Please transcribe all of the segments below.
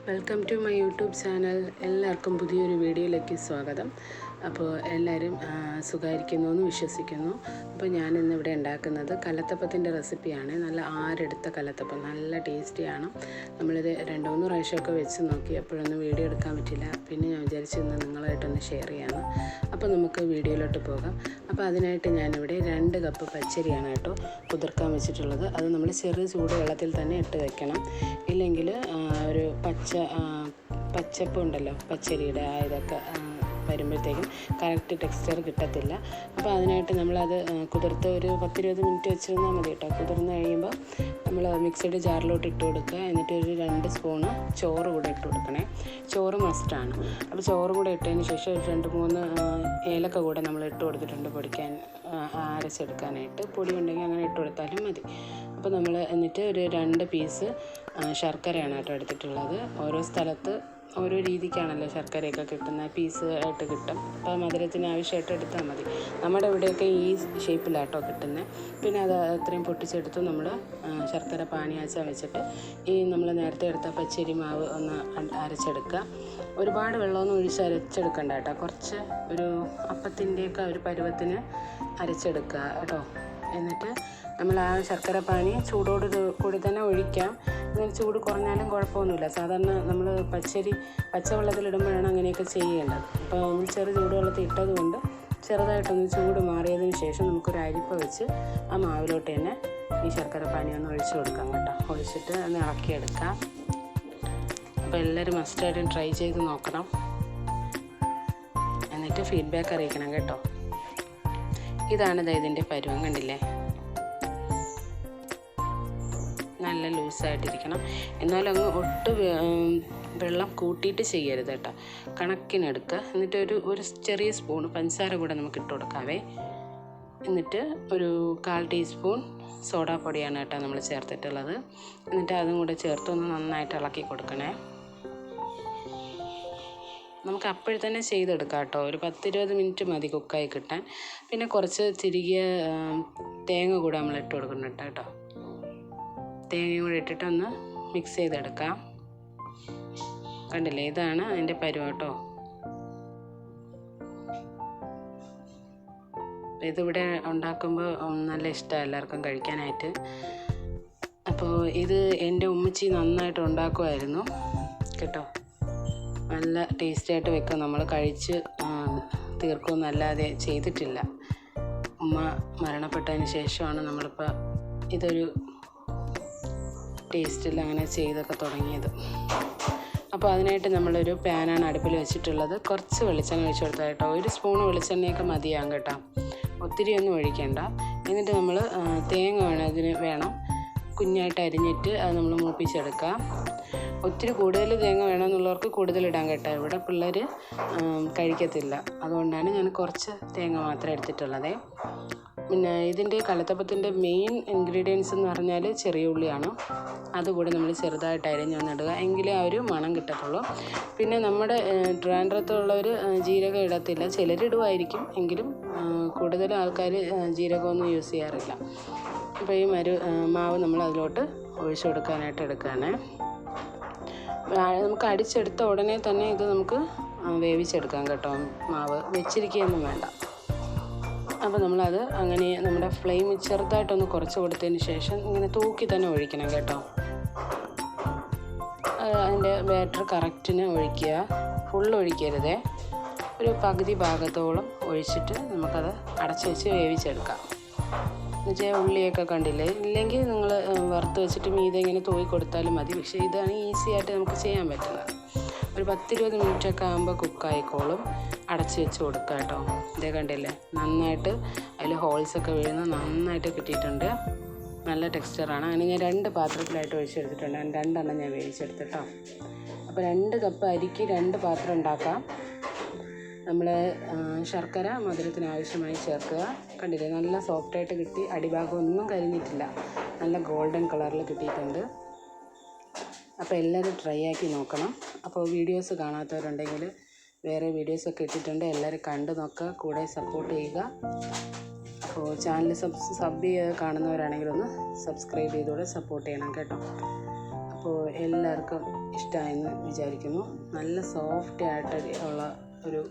Welcome to my YouTube channel. എല്ലാവർക്കും പുതിയൊരു വീഡിയോയിലേക്ക് സ്വാഗതം. അപ്പോൾ എല്ലാവരും സുഖമായിരിക്കുന്നു എന്ന് വിശ്വസിക്കുന്നു. അപ്പോൾ ഞാനിന്ന് ഇവിടെ ഉണ്ടാക്കുന്നത് കലത്തപ്പത്തിൻ്റെ റെസിപ്പിയാണ്. നല്ല ആരെടുത്ത കലത്തപ്പം, നല്ല ടേസ്റ്റിയാണ്. നമ്മളിത് 2-3 പ്രാവശ്യമൊക്കെ വെച്ച് നോക്കി, അപ്പോഴൊന്നും വീഡിയോ എടുക്കാൻ പറ്റില്ല. പിന്നെ ഞാൻ വിചാരിച്ചു ഇന്ന് നിങ്ങളായിട്ടൊന്ന് ഷെയർ ചെയ്യാമെന്ന്. അപ്പോൾ നമുക്ക് വീഡിയോയിലോട്ട് പോകാം. അപ്പോൾ അതിനായിട്ട് ഞാനിവിടെ 2 കപ്പ് പച്ചരിയാണ് കേട്ടോ കുതിർക്കാൻ വെച്ചിട്ടുള്ളത്. അത് നമ്മൾ ചെറിയ ചൂട് വെള്ളത്തിൽ തന്നെ ഇട്ട് വെക്കണം. ഇല്ലെങ്കിൽ ഒരു പച്ചപ്പ് ഉണ്ടല്ലോ, പച്ചരിയുടെ ഇതൊക്കെ വരുമ്പോഴത്തേക്കും കറക്റ്റ് ടെക്സ്ചർ കിട്ടത്തില്ല. അപ്പോൾ അതിനായിട്ട് നമ്മളത് കുതിർത്ത് ഒരു 10-20 മിനിറ്റ് വെച്ചിരുന്നാൽ മതി കേട്ടോ. കുതിർന്ന് കഴിയുമ്പോൾ നമ്മൾ മിക്സിയുടെ ജാറിലോട്ട് ഇട്ട് കൊടുക്കുക. എന്നിട്ട് ഒരു 2 സ്പൂണ് ചോറ് കൂടെ ഇട്ട് കൊടുക്കണേ. ചോറ് മസ്റ്റാണ്. അപ്പോൾ ചോറ് കൂടെ ഇട്ടതിന് ശേഷം ഒരു 2-3 ഏലക്ക കൂടെ നമ്മൾ ഇട്ട് കൊടുത്തിട്ടുണ്ട് പൊടിക്കാൻ, അരച്ചെടുക്കാനായിട്ട്. പൊടി ഉണ്ടെങ്കിൽ അങ്ങനെ ഇട്ട് കൊടുത്താലും മതി. അപ്പോൾ നമ്മൾ എന്നിട്ട് ഒരു 2 പീസ് ശർക്കരയാണ് കേട്ടോ എടുത്തിട്ടുള്ളത്. ഓരോ സ്ഥലത്ത് ഓരോ രീതിക്കാണല്ലോ ശർക്കരയൊക്കെ കിട്ടുന്നത്, പീസ് ആയിട്ട് കിട്ടും. അപ്പോൾ മധുരത്തിന് ആവശ്യമായിട്ട് എടുത്താൽ മതി. നമ്മുടെ ഇവിടെയൊക്കെ ഈ ഷേപ്പിലാട്ടോ കിട്ടുന്നത്. പിന്നെ അത് അത്രയും പൊട്ടിച്ചെടുത്ത് നമ്മൾ ശർക്കര പാനിയാച്ച വെച്ചിട്ട് ഈ നമ്മൾ നേരത്തെ എടുത്ത പച്ചരി മാവ് ഒന്ന് അരച്ചെടുക്കുക. ഒരുപാട് വെള്ളമൊന്നും ഒഴിച്ച് അരച്ചെടുക്കണ്ട കേട്ടോ. കുറച്ച് ഒരു അപ്പത്തിൻ്റെയൊക്കെ ഒരു പരുവത്തിന് അരച്ചെടുക്കുക കേട്ടോ. എന്നിട്ട് നമ്മൾ ആ ശർക്കര പാനി ചൂടോട് കൂടി തന്നെ ഒഴിക്കാം. ഇങ്ങനെ ചൂട് കുറഞ്ഞാലും കുഴപ്പമൊന്നുമില്ല. സാധാരണ നമ്മൾ പച്ചവെള്ളത്തിലിടുമ്പോഴാണ് അങ്ങനെയൊക്കെ ചെയ്യേണ്ടത്. അപ്പോൾ ഒന്ന് ചെറു ചൂടുവെള്ളത്തിൽ ഇട്ടതുകൊണ്ട് ചെറുതായിട്ടൊന്ന് ചൂട് മാറിയതിന് ശേഷം നമുക്കൊരു അരിപ്പ വെച്ച് ആ മാവിലോട്ട് തന്നെ ഈ ശർക്കര പാനി ഒന്ന് ഒഴിച്ച് കൊടുക്കാം കേട്ടോ. ഒഴിച്ചിട്ട് ഒന്ന് ഇളക്കിയെടുക്കാം. അപ്പോൾ എല്ലാവരും മസ്റ്റായിട്ടും ട്രൈ ചെയ്ത് നോക്കണം. എന്നിട്ട് ഫീഡ്ബാക്ക് അറിയിക്കണം കേട്ടോ. ഇതാണ് ഇതിൻ്റെ പരുവം, കണ്ടില്ലേ? നല്ല ലൂസായിട്ടിരിക്കണം. എന്നാലും അങ്ങ് വെള്ളം കൂട്ടിയിട്ട് ചെയ്യരുത് കേട്ടോ. കണക്കിനെടുക്കുക. എന്നിട്ട് ഒരു ചെറിയ സ്പൂൺ പഞ്ചസാര കൂടെ നമുക്ക് ഇട്ട് കൊടുക്കാവേ. എന്നിട്ട് ഒരു 1/4 ടീസ്പൂൺ സോഡാപ്പൊടിയാണ് കേട്ടോ നമ്മൾ ചേർത്തിട്ടുള്ളത്. എന്നിട്ട് അതും കൂടെ ചേർത്തൊന്ന് നന്നായിട്ട് ഇളക്കി കൊടുക്കണേ. നമുക്ക് അപ്പോഴേ തന്നെ ചെയ്തെടുക്കാം കേട്ടോ. ഒരു 10-20 മിനിറ്റ് മതി കുക്കായി കിട്ടാൻ. പിന്നെ കുറച്ച് തിരികെ തേങ്ങ കൂടെ നമ്മൾ ഇട്ട് കൊടുക്കണം കേട്ടോ. തേങ്ങയും കൂടെ ഇട്ടിട്ടൊന്ന് മിക്സ് ചെയ്തെടുക്കാം. കണ്ടില്ലേ, ഇതാണ് അതിൻ്റെ പരുവം കേട്ടോ. ഇതിവിടെ ഉണ്ടാക്കുമ്പോൾ നല്ല ഇഷ്ടമാണ് എല്ലാവർക്കും കഴിക്കാനായിട്ട്. അപ്പോൾ ഇത് എൻ്റെ ഉമ്മച്ചി നന്നായിട്ട് ഉണ്ടാക്കുമായിരുന്നു കേട്ടോ. നല്ല ടേസ്റ്റായിട്ട് വെക്കും. നമ്മൾ കഴിച്ച് തീർക്കുമെന്നല്ലാതെ ചെയ്തിട്ടില്ല. ഉമ്മ മരണപ്പെട്ടതിന് ശേഷമാണ് നമ്മളിപ്പോൾ ഇതൊരു ടേസ്റ്റിൽ അങ്ങനെ ചെയ്തൊക്കെ തുടങ്ങിയത്. അപ്പോൾ അതിനായിട്ട് നമ്മളൊരു പാനാണ് അടുപ്പിൽ വെച്ചിട്ടുള്ളത്. കുറച്ച് വെളിച്ചെണ്ണ ഒഴിച്ച് കൊടുത്താൽ കേട്ടോ. 1 സ്പൂൺ വെളിച്ചെണ്ണയൊക്കെ മതിയാകും കേട്ടോ. ഒത്തിരി ഒന്നും ഒഴിക്കേണ്ട. എന്നിട്ട് നമ്മൾ തേങ്ങ വേണം കുഞ്ഞായിട്ട് അരിഞ്ഞിട്ട് അത് നമ്മൾ മൂപ്പിച്ചെടുക്കാം. ഒത്തിരി കൂടുതൽ തേങ്ങ വേണമെന്നുള്ളവർക്ക് കൂടുതലിടാൻ കേട്ടോ. ഇവിടെ പിള്ളേർ കഴിക്കത്തില്ല. അതുകൊണ്ടാണ് ഞാൻ കുറച്ച് തേങ്ങ മാത്രം എടുത്തിട്ടുള്ളത്. പിന്നെ ഇതിൻ്റെ കലത്തപ്പത്തിൻ്റെ മെയിൻ ഇൻഗ്രീഡിയൻസ് എന്ന് പറഞ്ഞാൽ ചെറിയ ഉള്ളിയാണ്. അതുകൂടെ നമ്മൾ ചെറുതായിട്ട് അരിഞ്ഞൊന്നിടുക, എങ്കിലേ ആ ഒരു മണം കിട്ടത്തുള്ളൂ. പിന്നെ നമ്മുടെ ട്രിവാൻഡ്രത്തുള്ളവർ ജീരകം ഇടത്തില്ല. ചിലരിടുമായിരിക്കും, എങ്കിലും കൂടുതലും ആൾക്കാർ ജീരകമൊന്നും യൂസ് ചെയ്യാറില്ല. അപ്പോൾ ഈ മാവ് നമ്മൾ അതിലോട്ട് ഒഴിച്ചു കൊടുക്കാനായിട്ട് എടുക്കുകയാണ്. നമുക്ക് അടിച്ചെടുത്ത ഉടനെ തന്നെ ഇത് നമുക്ക് വേവിച്ചെടുക്കാം കേട്ടോ. മാവ് വെച്ചിരിക്കുകയൊന്നും വേണ്ട. അപ്പോൾ നമ്മളത് അങ്ങനെ നമ്മുടെ ഫ്ലെയിം ചെറുതായിട്ടൊന്ന് കുറച്ച് കൊടുത്തതിന് ശേഷം ഇങ്ങനെ തൂക്കി തന്നെ ഒഴിക്കണം കേട്ടോ. അതിൻ്റെ ബാറ്റർ കറക്റ്റിന് ഒഴിക്കുക. ഫുള്ള് ഒഴിക്കരുതേ. ഒരു പകുതി ഭാഗത്തോളം ഒഴിച്ചിട്ട് നമുക്കത് അടച്ചു വെച്ച് വേവിച്ചെടുക്കാം. എന്നുവെച്ചാൽ ഉള്ളിയൊക്കെ കണ്ടില്ലേ, ഇല്ലെങ്കിൽ നിങ്ങൾ വറുത്ത് വെച്ചിട്ട് മീതെ ഇങ്ങനെ തൂക്കി കൊടുത്താലും മതി. പക്ഷേ ഇതാണ് ഈസി ആയിട്ട് നമുക്ക് ചെയ്യാൻ പറ്റുന്നത്. ഒരു 10-20 മിനിറ്റൊക്കെ ആകുമ്പോൾ കുക്കായിക്കോളും. അടച്ച് വെച്ച് കൊടുക്കുക കേട്ടോ. ഇതേ കണ്ടില്ലേ, നന്നായിട്ട് അതിൽ ഹോൾസൊക്കെ വീഴുന്ന നന്നായിട്ട് കിട്ടിയിട്ടുണ്ട്. നല്ല ടെക്സ്ചറാണ്. അങ്ങനെ ഞാൻ 2 പാത്രത്തിലായിട്ട് ഒഴിച്ചെടുത്തിട്ടുണ്ട്. 2 എണ്ണം ഞാൻ വേവിച്ചെടുത്തിട്ടോ. അപ്പോൾ 2 കപ്പ് അരിക്ക് 2 പാത്രം ഉണ്ടാക്കാം. നമ്മൾ ശർക്കര മധുരത്തിന് ആവശ്യമായി ചേർക്കുക. കണ്ടില്ലേ, നല്ല സോഫ്റ്റായിട്ട് കിട്ടി. അടിഭാഗം ഒന്നും കരിഞ്ഞിട്ടില്ല. നല്ല ഗോൾഡൻ കളറിൽ കിട്ടിയിട്ടുണ്ട്. അപ്പോൾ എല്ലാവരും ട്രൈ ആക്കി നോക്കണം. അപ്പോൾ വീഡിയോസ് കാണാത്തവരുണ്ടെങ്കിൽ വേറെ വീഡിയോസൊക്കെ ഇട്ടിട്ടുണ്ട്, എല്ലാവരും കണ്ടു നോക്കുക, കൂടെ സപ്പോർട്ട് ചെയ്യുക. അപ്പോൾ ചാനൽ സബ് ചെയ്ത് കാണുന്നവരാണെങ്കിൽ ഒന്ന് സബ്സ്ക്രൈബ് ചെയ്തുകൂടെ സപ്പോർട്ട് ചെയ്യണം കേട്ടോ. അപ്പോൾ എല്ലാവർക്കും ഇഷ്ടമായെന്ന് വിചാരിക്കുന്നു. നല്ല സോഫ്റ്റ് ആയിട്ട് ഉള്ള ഒരു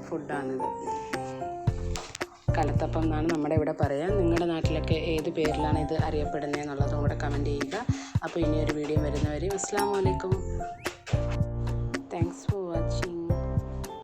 ഫുഡാണിത്. കലത്തപ്പം എന്നാണ് നമ്മുടെ ഇവിടെ പറയുക. നിങ്ങളുടെ നാട്ടിലൊക്കെ ഏത് പേരിലാണ് ഇത് അറിയപ്പെടുന്നത് എന്നുള്ളതും കൂടെ കമൻറ്റ് ചെയ്യുക. അപ്പോൾ ഇനിയൊരു വീഡിയോ വരുന്നവരെയും അസ്സലാമു അലൈക്കും. Thanks for watching.